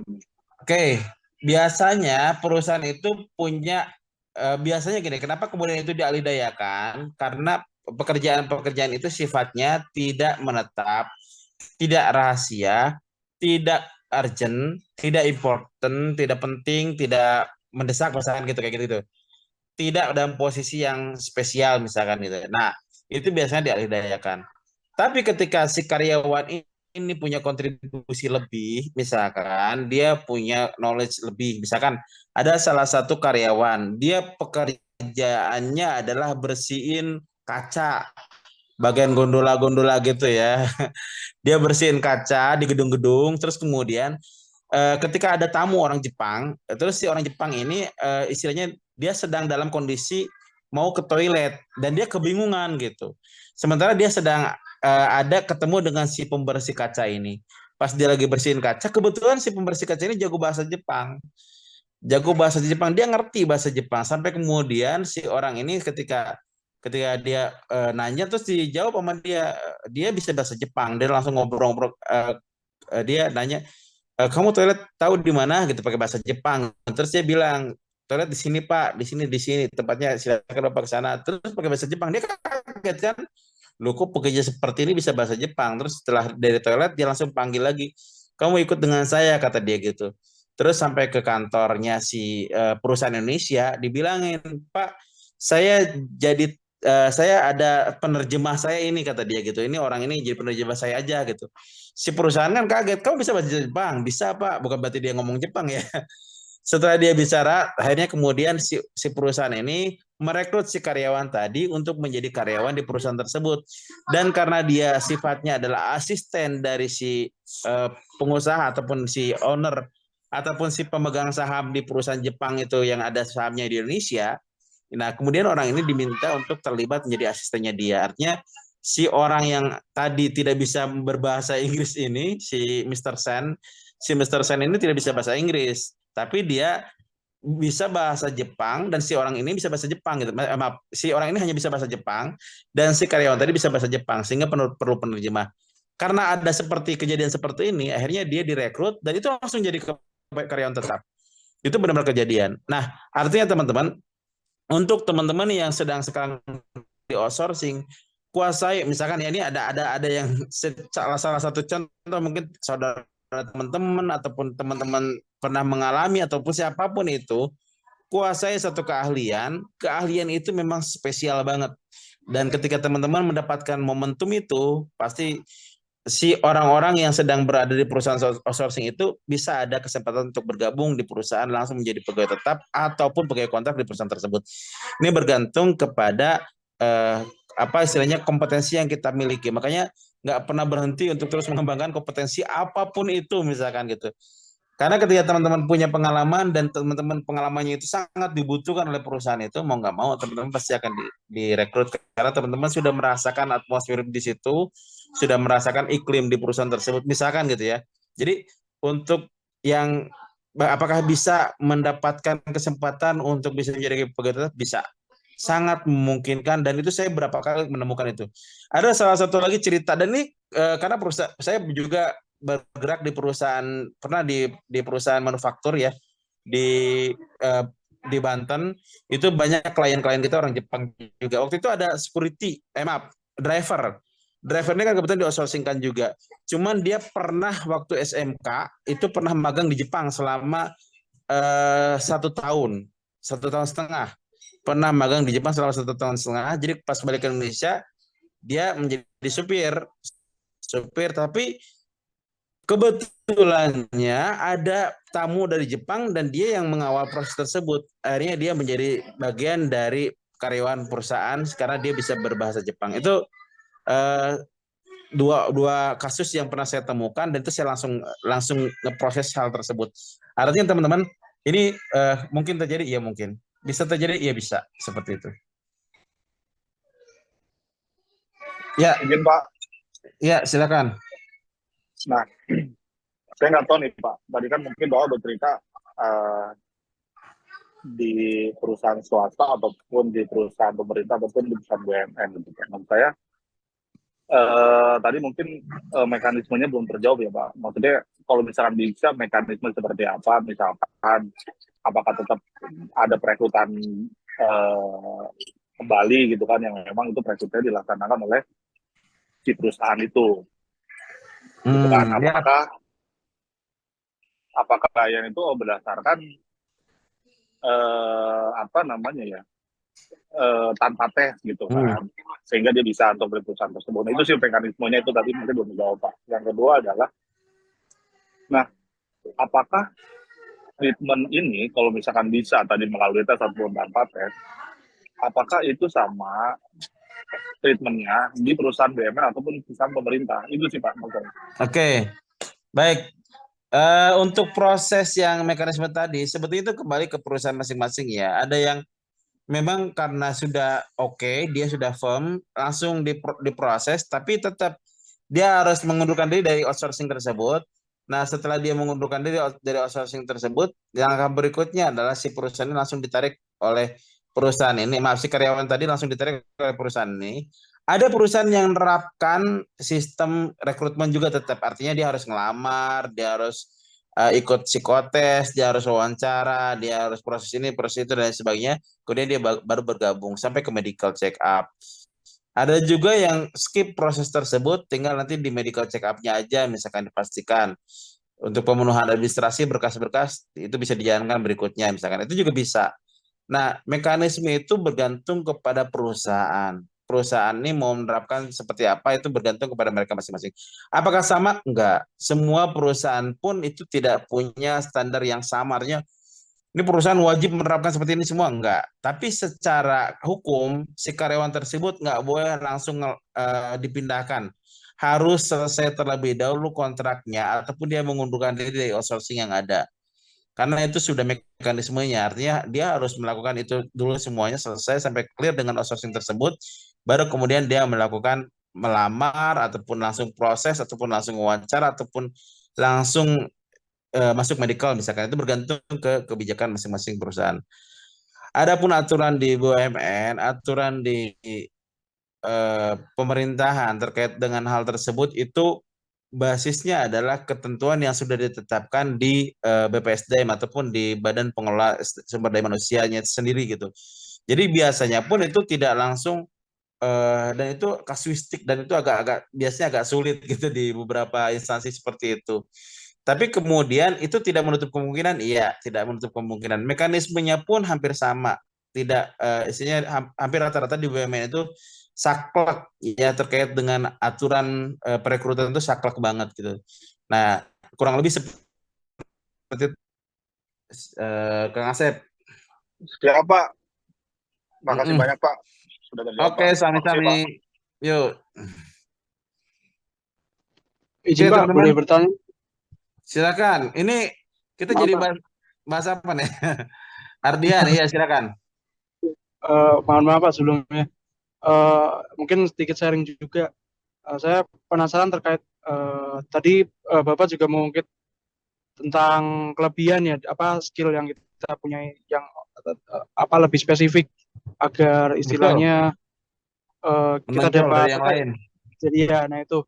Oke, biasanya perusahaan itu punya biasanya gini, kenapa kemudian itu dialihdayakan? Karena pekerjaan-pekerjaan itu sifatnya tidak menetap, tidak rahasia, tidak urgent, tidak important, tidak penting, tidak mendesak misalkan gitu kayak gitu. Tidak dalam posisi yang spesial misalkan gitu. Nah, itu biasanya dialihdayakan. Tapi ketika si karyawan ini punya kontribusi lebih, misalkan dia punya knowledge lebih, misalkan ada salah satu karyawan, dia pekerjaannya adalah bersihin kaca, bagian gondola-gondola gitu ya. Dia bersihin kaca di gedung-gedung, terus kemudian ketika ada tamu orang Jepang, terus si orang Jepang ini istilahnya dia sedang dalam kondisi mau ke toilet dan dia kebingungan gitu. Sementara dia sedang ada ketemu dengan si pembersih kaca ini. Pas dia lagi bersihin kaca, kebetulan si pembersih kaca ini jago bahasa Jepang. Jago bahasa Jepang, dia ngerti bahasa Jepang. Sampai kemudian si orang ini ketika dia nanya terus dijawab sama dia bisa bahasa Jepang. Dia langsung ngobrol-ngobrol, dia nanya, kamu toilet tahu di mana gitu pakai bahasa Jepang. Terus dia bilang, toilet di sini Pak, di sini tempatnya, silakan Bapak ke sana. Terus pakai bahasa Jepang. Dia kaget kan, lu kok pekerja seperti ini bisa bahasa Jepang. Terus setelah dari toilet dia langsung panggil lagi, kamu ikut dengan saya, kata dia gitu. Terus sampai ke kantornya si perusahaan Indonesia, dibilangin, Pak, saya ada penerjemah saya ini, kata dia gitu. Ini orang ini jadi penerjemah saya aja gitu. Si perusahaan kan kaget, kamu bisa bahasa Jepang? Bisa Pak, bukan berarti dia ngomong Jepang ya. Setelah dia bicara, akhirnya kemudian si perusahaan ini merekrut si karyawan tadi untuk menjadi karyawan di perusahaan tersebut. Dan karena dia sifatnya adalah asisten dari si pengusaha ataupun si owner ataupun si pemegang saham di perusahaan Jepang itu yang ada sahamnya di Indonesia, nah kemudian orang ini diminta untuk terlibat menjadi asistennya dia. Artinya si orang yang tadi tidak bisa berbahasa Inggris ini, si Mr. Sen ini tidak bisa bahasa Inggris, tapi dia bisa bahasa Jepang dan si orang ini bisa bahasa Jepang gitu. Maaf, si orang ini hanya bisa bahasa Jepang dan si karyawan tadi bisa bahasa Jepang, sehingga perlu penerjemah. Karena ada seperti kejadian seperti ini, akhirnya dia direkrut dan itu langsung jadi karyawan tetap. Itu benar-benar kejadian. Nah, artinya teman-teman, untuk teman-teman yang sedang sekarang di outsourcing, kuasai, misalkan ya ini ada yang salah satu contoh, mungkin saudara teman-teman ataupun teman-teman pernah mengalami ataupun siapapun itu, kuasai satu keahlian itu memang spesial banget. Dan ketika teman-teman mendapatkan momentum itu, pasti si orang-orang yang sedang berada di perusahaan outsourcing itu bisa ada kesempatan untuk bergabung di perusahaan langsung menjadi pegawai tetap ataupun pegawai kontrak di perusahaan tersebut. Ini bergantung kepada apa istilahnya kompetensi yang kita miliki. Makanya nggak pernah berhenti untuk terus mengembangkan kompetensi apapun itu misalkan gitu. Karena ketika teman-teman punya pengalaman dan teman-teman pengalamannya itu sangat dibutuhkan oleh perusahaan itu, mau nggak mau teman-teman pasti akan direkrut karena teman-teman sudah merasakan atmosfer di situ, sudah merasakan iklim di perusahaan tersebut, misalkan gitu ya. Jadi untuk yang apakah bisa mendapatkan kesempatan untuk bisa menjadi pegawai tetap, bisa, sangat memungkinkan, dan itu saya berapa kali menemukan itu. Ada salah satu lagi cerita, dan ini karena perusahaan saya juga bergerak di perusahaan, pernah di perusahaan manufaktur ya di Banten, itu banyak klien-klien kita orang Jepang juga. Waktu itu ada security, maaf, driver ini kan kebetulan di outsourcingkan juga. Cuman dia pernah waktu SMK itu pernah magang di Jepang selama 1 tahun, 1 tahun setengah. Pernah magang di Jepang selama 1 tahun setengah. Jadi pas balik ke Indonesia dia menjadi supir, tapi kebetulannya ada tamu dari Jepang dan dia yang mengawal proses tersebut. Akhirnya dia menjadi bagian dari karyawan perusahaan karena dia bisa berbahasa Jepang. Itu dua kasus yang pernah saya temukan, dan itu saya langsung ngeproses hal tersebut. Artinya teman-teman, ini mungkin terjadi, ya mungkin. Bisa terjadi, ya bisa. Seperti itu. Ya, Izin Pak. ya silakan. Nah, saya nggak tahu nih Pak. Tadi kan mungkin Bapak bercerita di perusahaan swasta ataupun di perusahaan pemerintah ataupun di perusahaan BUMN gitu kan. Menurut saya tadi mungkin mekanismenya belum terjawab ya Pak. Maksudnya kalau misalkan bisa mekanisme seperti apa, misalkan apakah tetap ada perekrutan kembali gitu kan, yang memang itu perekrutannya dilaksanakan oleh si perusahaan itu. Gitu kan. Apakah yang itu berdasarkan apa namanya ya, tanpa tes gitu kan, sehingga dia bisa untuk beli perusahaan tersebut. Nah, itu sih mekanismenya, itu tadi mungkin belum dijawab Pak. Yang kedua adalah, nah apakah treatment ini kalau misalkan bisa tadi melalui tes ataupun tanpa tes, apakah itu sama treatmentnya di perusahaan BUMN ataupun perusahaan pemerintah? Itu sih Pak. Oke, baik. Untuk proses yang mekanisme tadi, sebetulnya itu kembali ke perusahaan masing-masing ya. Ada yang memang karena sudah oke, dia sudah firm, langsung diproses, tapi tetap dia harus mengundurkan diri dari outsourcing tersebut. Nah, setelah dia mengundurkan diri dari outsourcing tersebut, yang akan berikutnya adalah si perusahaan ini langsung ditarik oleh perusahaan ini. Maaf, si karyawan tadi langsung ditarik oleh perusahaan ini. Ada perusahaan yang menerapkan sistem rekrutmen juga tetap. Artinya dia harus ngelamar, dia harus ikut psikotes, dia harus wawancara, dia harus proses ini, proses itu, dan sebagainya. Kemudian dia baru bergabung sampai ke medical check up. Ada juga yang skip proses tersebut, tinggal nanti di medical check up-nya aja misalkan dipastikan. Untuk pemenuhan administrasi berkas-berkas itu bisa dijalankan berikutnya misalkan. Itu juga bisa. Nah, mekanisme itu bergantung kepada perusahaan. Perusahaan ini mau menerapkan seperti apa itu bergantung kepada mereka masing-masing. Apakah sama? Enggak. Semua perusahaan pun itu tidak punya standar yang sama. Artinya ini perusahaan wajib menerapkan seperti ini semua? Enggak. Tapi secara hukum, si karyawan tersebut enggak boleh langsung dipindahkan. Harus selesai terlebih dahulu kontraknya, ataupun dia mengundurkan diri dari outsourcing yang ada. Karena itu sudah mekanismenya, artinya dia harus melakukan itu dulu semuanya selesai sampai clear dengan outsourcing tersebut, baru kemudian dia melakukan melamar, ataupun langsung proses, ataupun langsung wawancara, ataupun langsung masuk medical misalkan. Itu bergantung ke kebijakan masing-masing perusahaan. Adapun aturan di BUMN, aturan di pemerintahan terkait dengan hal tersebut itu basisnya adalah ketentuan yang sudah ditetapkan di BPSDM ataupun di Badan Pengelola Sumber Daya Manusianya sendiri gitu. Jadi biasanya pun itu tidak langsung dan itu kasuistik, dan itu biasanya agak sulit gitu di beberapa instansi seperti itu. Tapi kemudian itu tidak menutup kemungkinan, iya, tidak menutup kemungkinan. Mekanismenya pun hampir sama, tidak isinya hampir rata-rata di BUMN itu saklek ya terkait dengan aturan perekrutan itu saklek banget gitu. Nah, kurang lebih seperti itu, Kang Asep. Siap, Pak. Makasih Mm-mm. banyak, Pak. Sudah terjawab, Oke, Pak. Makasih, sami-sami. Pak. Yuk. Oke, Izin Pak, teman-teman, boleh bertanya? silakan. Ini kita Maaf jadi Pak, bahas apa nih? Ardian, iya silakan. mohon maaf Pak sebelumnya. Mungkin sedikit sharing juga. Saya penasaran terkait tadi Bapak juga mengungkit tentang kelebihan ya, apa skill yang kita punya yang apa lebih spesifik agar Betul, istilahnya kita menonjol dapat dari yang apa ya, lain. jadi ya, nah itu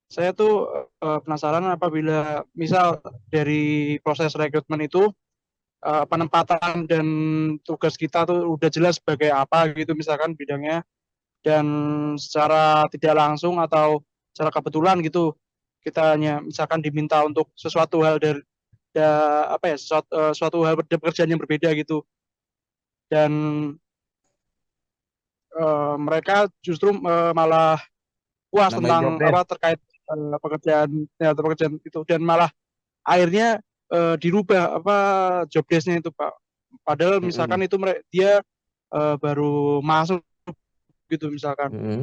saya tuh penasaran apabila misal dari proses rekrutmen itu penempatan dan tugas kita tuh udah jelas sebagai apa gitu misalkan bidangnya, dan secara tidak langsung atau secara kebetulan gitu kita hanya misalkan diminta untuk sesuatu hal dari apa ya, suatu hal pekerjaan yang berbeda gitu, dan mereka justru malah puas Namanya job tentang desk. apa terkait pekerjaan ya, atau pekerjaan itu, dan malah akhirnya dirubah apa job desk-nya itu Pak, padahal misalkan Mm-mm. itu dia baru masuk gitu misalkan, Mm-mm.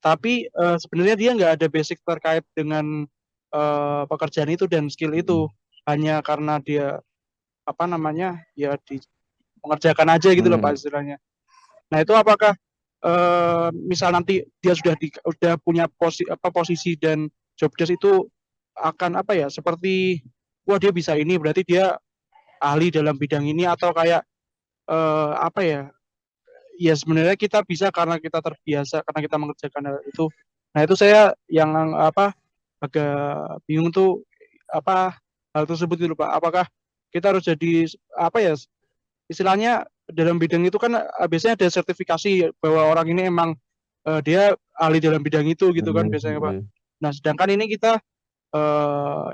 tapi sebenarnya dia nggak ada basic terkait dengan pekerjaan itu dan skill itu, hanya karena dia apa namanya ya mengerjakan aja gitu loh Pak Mm-mm. istilahnya. Nah itu apakah misal nanti dia sudah punya posisi dan job desk itu akan apa ya, seperti wah dia bisa ini berarti dia ahli dalam bidang ini, atau kayak apa ya, ya sebenarnya kita bisa karena kita terbiasa karena kita mengerjakan hal itu. Nah itu saya yang apa agak bingung tuh, apa hal tersebut itu Pak, apakah kita harus jadi apa ya istilahnya dalam bidang itu kan biasanya ada sertifikasi bahwa orang ini emang dia ahli dalam bidang itu gitu kan biasanya Pak. Mm-mm. Nah sedangkan ini kita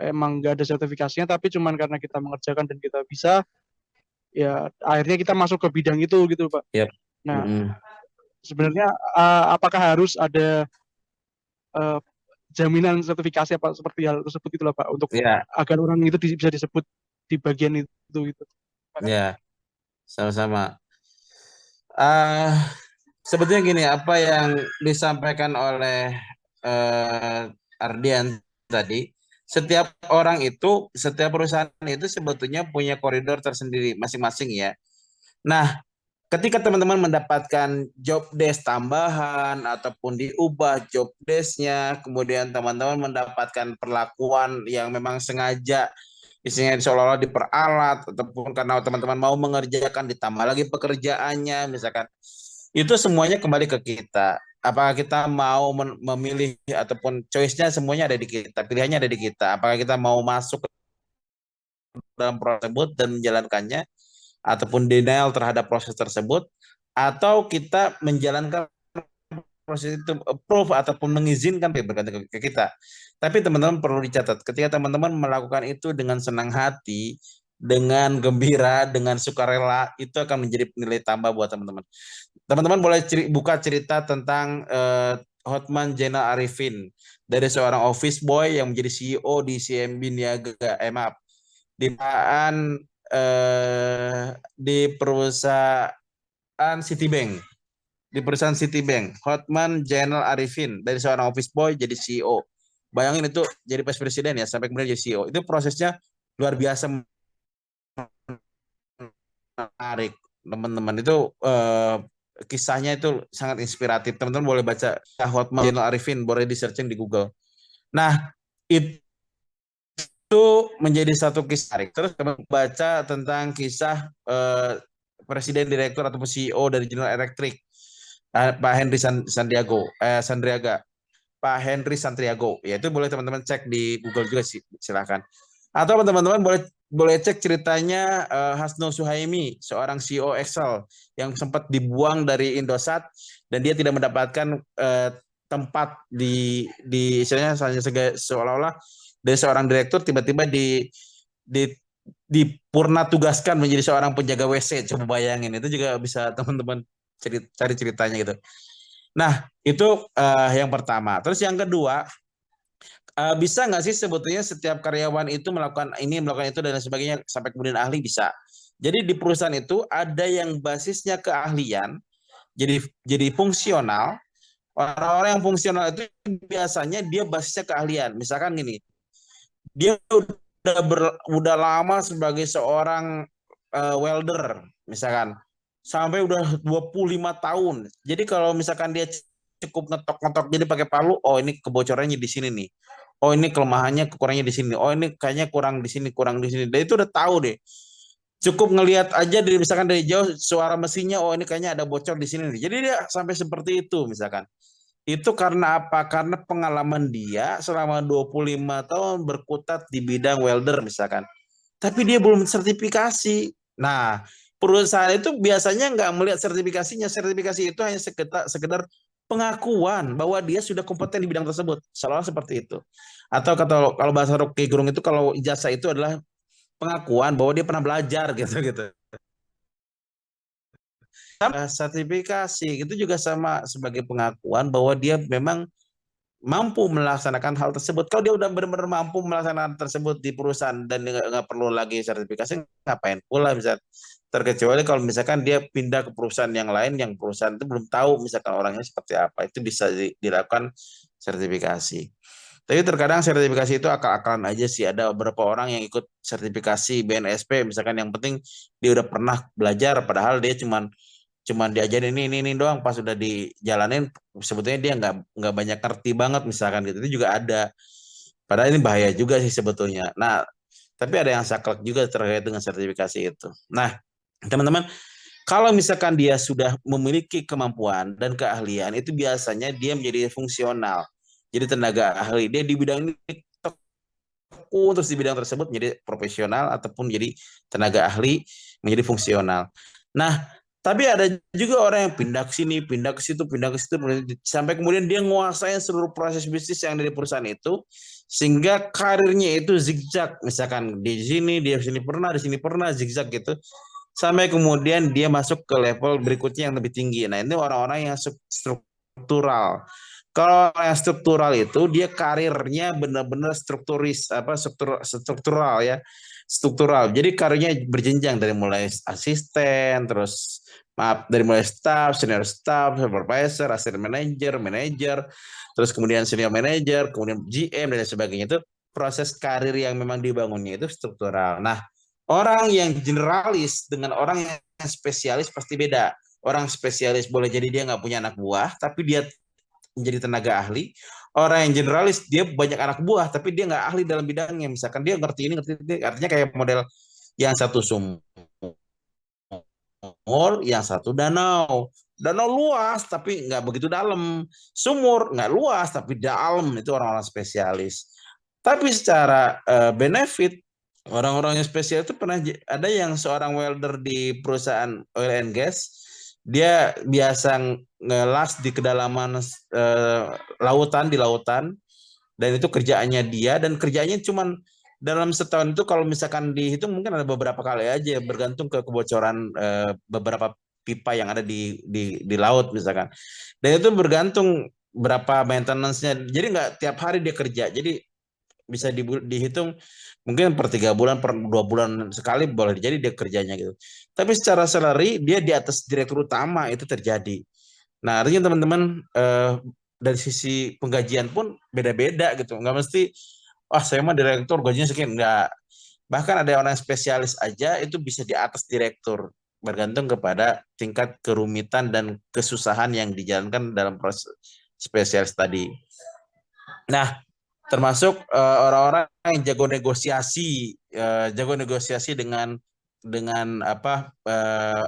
emang nggak ada sertifikasinya, tapi cuman karena kita mengerjakan dan kita bisa, ya akhirnya kita masuk ke bidang itu gitu Pak. Yep. Nah Mm-mm. sebenarnya apakah harus ada eh, jaminan sertifikasi apa seperti hal tersebut itulah Pak, untuk Ya, agar orang itu bisa disebut di bagian itu gitu. ya, sama-sama. Ah, sebetulnya gini, apa yang disampaikan oleh Ardian tadi, setiap orang itu, setiap perusahaan itu sebetulnya punya koridor tersendiri masing-masing ya. Nah, ketika teman-teman mendapatkan job desk tambahan ataupun diubah job desk-nya, kemudian teman-teman mendapatkan perlakuan yang memang sengaja, isinya seolah-olah diperalat, ataupun karena teman-teman mau mengerjakan ditambah lagi pekerjaannya, misalkan, itu semuanya kembali ke kita. Apakah kita mau memilih ataupun choice-nya semuanya ada di kita, pilihannya ada di kita. Apakah kita mau masuk ke dalam proses tersebut dan menjalankannya, ataupun denial terhadap proses tersebut, atau kita menjalankan proses itu, approve ataupun mengizinkan, bergantung ke kita. Tapi teman-teman perlu dicatat, ketika teman-teman melakukan itu dengan senang hati, dengan gembira, dengan sukarela, itu akan menjadi nilai tambah buat teman-teman. Teman-teman boleh buka cerita tentang Hotman Zainal Arifin, dari seorang office boy yang menjadi CEO di CMB Niaga, maaf, di perusahaan di perusahaan Citibank, Hotman Zainal Arifin dari seorang office boy jadi CEO. Bayangin itu jadi vice presiden ya, sampai kemudian jadi CEO. Itu prosesnya luar biasa menarik, teman-teman. Itu kisahnya itu sangat inspiratif. Teman-teman boleh baca Hotman Zainal Arifin, boleh di searching di Google. Nah, itu menjadi satu kisah menarik. Terus kami baca tentang kisah presiden direktur ataupun CEO dari General Electric, Pak Henry Sandriaga, Pak Henry Santriago. Ya itu boleh teman-teman cek di Google juga sih, silakan. Atau teman-teman boleh cek ceritanya Hasno Suhaimi, seorang CEO Excel yang sempat dibuang dari Indosat dan dia tidak mendapatkan tempat di istilahnya seolah-olah dari seorang direktur tiba-tiba dipurna tugaskan menjadi seorang penjaga WC. Coba bayangin, itu juga bisa teman-teman cari ceritanya gitu. Nah, itu yang pertama. Terus yang kedua, bisa nggak sih sebetulnya setiap karyawan itu melakukan ini, melakukan itu, dan lain sebagainya, sampai kemudian ahli? Bisa. Jadi di perusahaan itu ada yang basisnya keahlian, jadi fungsional. Orang-orang yang fungsional itu biasanya dia basisnya keahlian. Misalkan gini, dia udah lama sebagai seorang welder, misalkan, sampai udah 25 tahun. Jadi kalau misalkan dia cukup ngetok-ngetok jadi pakai palu, oh ini kebocorannya di sini nih. Oh ini kelemahannya, kekurangannya di sini. Oh ini kayaknya kurang di sini, kurang di sini. Dan itu udah tahu deh. Cukup ngelihat aja dari, misalkan dari jauh suara mesinnya, oh ini kayaknya ada bocor di sini nih. Jadi dia sampai seperti itu misalkan. Itu karena apa? Karena pengalaman dia selama 25 tahun berkutat di bidang welder misalkan. Tapi dia belum sertifikasi. Nah, perusahaan itu biasanya nggak melihat sertifikasinya. Sertifikasi itu hanya sekedar pengakuan bahwa dia sudah kompeten di bidang tersebut. Selalu seperti itu. Atau kalau bahasa Rocky Gerung itu, kalau ijazah itu adalah pengakuan bahwa dia pernah belajar gitu gitu. Sertifikasi itu juga sama sebagai pengakuan bahwa dia memang mampu melaksanakan hal tersebut. Kalau dia udah benar-benar mampu melaksanakan tersebut di perusahaan dan nggak perlu lagi sertifikasi, ngapain pula bisa. Terkecuali kalau misalkan dia pindah ke perusahaan yang lain, yang perusahaan itu belum tahu misalkan orangnya seperti apa, itu bisa dilakukan sertifikasi. Tapi terkadang sertifikasi itu akal-akalan aja sih. Ada beberapa orang yang ikut sertifikasi BNSP misalkan, yang penting dia udah pernah belajar, padahal dia cuman diajarin ini doang, pas udah dijalanin sebetulnya dia nggak banyak ngerti banget misalkan gitu. Itu juga ada. Padahal ini bahaya juga sih sebetulnya. Nah, tapi ada yang saklek juga terkait dengan sertifikasi itu. Nah, teman-teman, kalau misalkan dia sudah memiliki kemampuan dan keahlian, itu biasanya dia menjadi fungsional. Jadi tenaga ahli, dia di bidang ini tekun, terus di bidang tersebut menjadi profesional ataupun menjadi tenaga ahli, menjadi fungsional. Nah, tapi ada juga orang yang pindah ke sini, pindah ke situ, pindah ke situ, sampai kemudian dia menguasai seluruh proses bisnis yang ada di perusahaan itu, sehingga karirnya itu zigzag. Misalkan di sini, dia di sini pernah, zigzag gitu. Sampai kemudian dia masuk ke level berikutnya yang lebih tinggi. Nah, ini orang-orang yang struktural. Kalau yang struktural itu dia karirnya benar-benar struktural ya, struktural. Jadi karirnya berjenjang dari mulai asisten, terus dari mulai staff, senior staff, supervisor, assistant manager, manager, terus kemudian senior manager, kemudian GM dan lain sebagainya. Itu proses karir yang memang dibangunnya itu struktural. Nah, orang yang generalis dengan orang yang spesialis pasti beda. Orang spesialis boleh jadi dia nggak punya anak buah, tapi dia menjadi tenaga ahli. Orang yang generalis dia banyak anak buah, tapi dia nggak ahli dalam bidangnya. Misalkan dia ngerti ini, ngerti ini. Artinya kayak model yang satu sumur, yang satu danau. Danau luas tapi nggak begitu dalam. Sumur nggak luas tapi dalam. Itu orang-orang spesialis. Tapi secara benefit, orang-orang yang spesial itu pernah ada yang seorang welder di perusahaan oil and gas, dia biasa ngelas di kedalaman lautan, di lautan, dan itu kerjaannya dia, dan kerjanya cuman dalam setahun itu kalau misalkan dihitung mungkin ada beberapa kali aja, bergantung ke kebocoran beberapa pipa yang ada di laut misalkan. Dan itu bergantung berapa maintenance-nya. Jadi nggak tiap hari dia kerja. Jadi bisa dihitung mungkin per 3 bulan, per 2 bulan sekali boleh jadi dia kerjanya gitu. Tapi secara salary dia di atas direktur utama itu terjadi. Nah, artinya teman-teman dari sisi penggajian pun beda-beda gitu. Nggak mesti, wah saya mah direktur gajinya sekian. Nggak. Bahkan ada orang spesialis aja itu bisa di atas direktur. Bergantung kepada tingkat kerumitan dan kesusahan yang dijalankan dalam proses spesialis tadi. Nah, termasuk orang-orang yang jago negosiasi dengan apa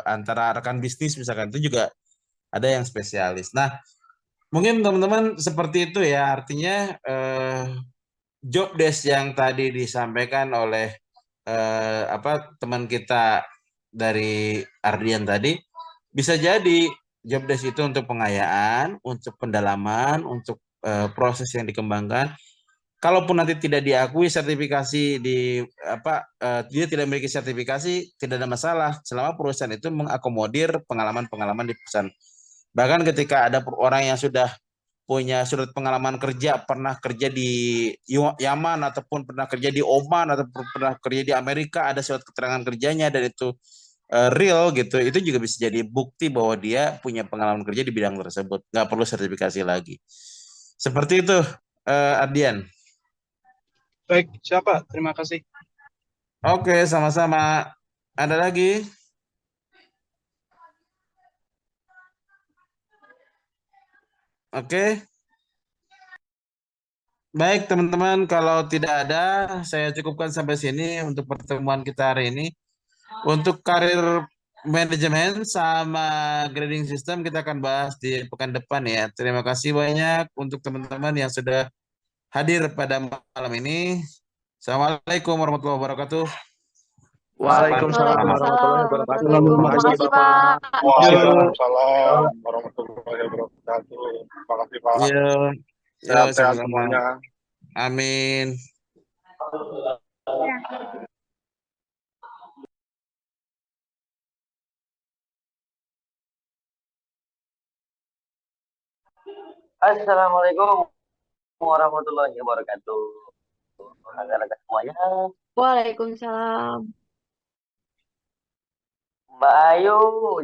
antara rekan bisnis misalkan, itu juga ada yang spesialis. Nah, mungkin teman-teman seperti itu ya, artinya job desk yang tadi disampaikan oleh apa teman kita dari Ardian tadi, bisa jadi job desk itu untuk pengayaan, untuk pendalaman, untuk proses yang dikembangkan. Kalaupun nanti tidak diakui sertifikasi di apa dia tidak memiliki sertifikasi, tidak ada masalah selama perusahaan itu mengakomodir pengalaman-pengalaman di perusahaan Bahkan ketika ada orang yang sudah punya surat pengalaman kerja, pernah kerja di Yaman ataupun pernah kerja di Oman ataupun pernah kerja di Amerika, ada surat keterangan kerjanya dan itu real gitu, itu juga bisa jadi bukti bahwa dia punya pengalaman kerja di bidang tersebut, nggak perlu sertifikasi lagi. Seperti itu, Ardian. Baik, siapa? Terima kasih. Oke, sama-sama. Ada lagi? Oke. Baik, teman-teman, kalau tidak ada, saya cukupkan sampai sini untuk pertemuan kita hari ini. Untuk karir manajemen sama grading system kita akan bahas di pekan depan ya. Terima kasih banyak untuk teman-teman yang sudah hadir pada malam ini. Assalamualaikum warahmatullahi wabarakatuh. Waalaikumsalam warahmatullahi wabarakatuh. Terima Makasih kasih, Bapak. Waalaikumsalam warahmatullahi wabarakatuh. Terima kasih Pak. Yo, Sehat-sehat sama-sama. semuanya. Amin. Assalamualaikum warahmatullahi wabarakatuh. Rekan-rekan semuanya, Waalaikumsalam. Mbak Ayu,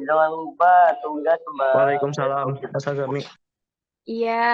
jangan lupa tugas Mbak. Waalaikumsalam. Mas Agami. Iya.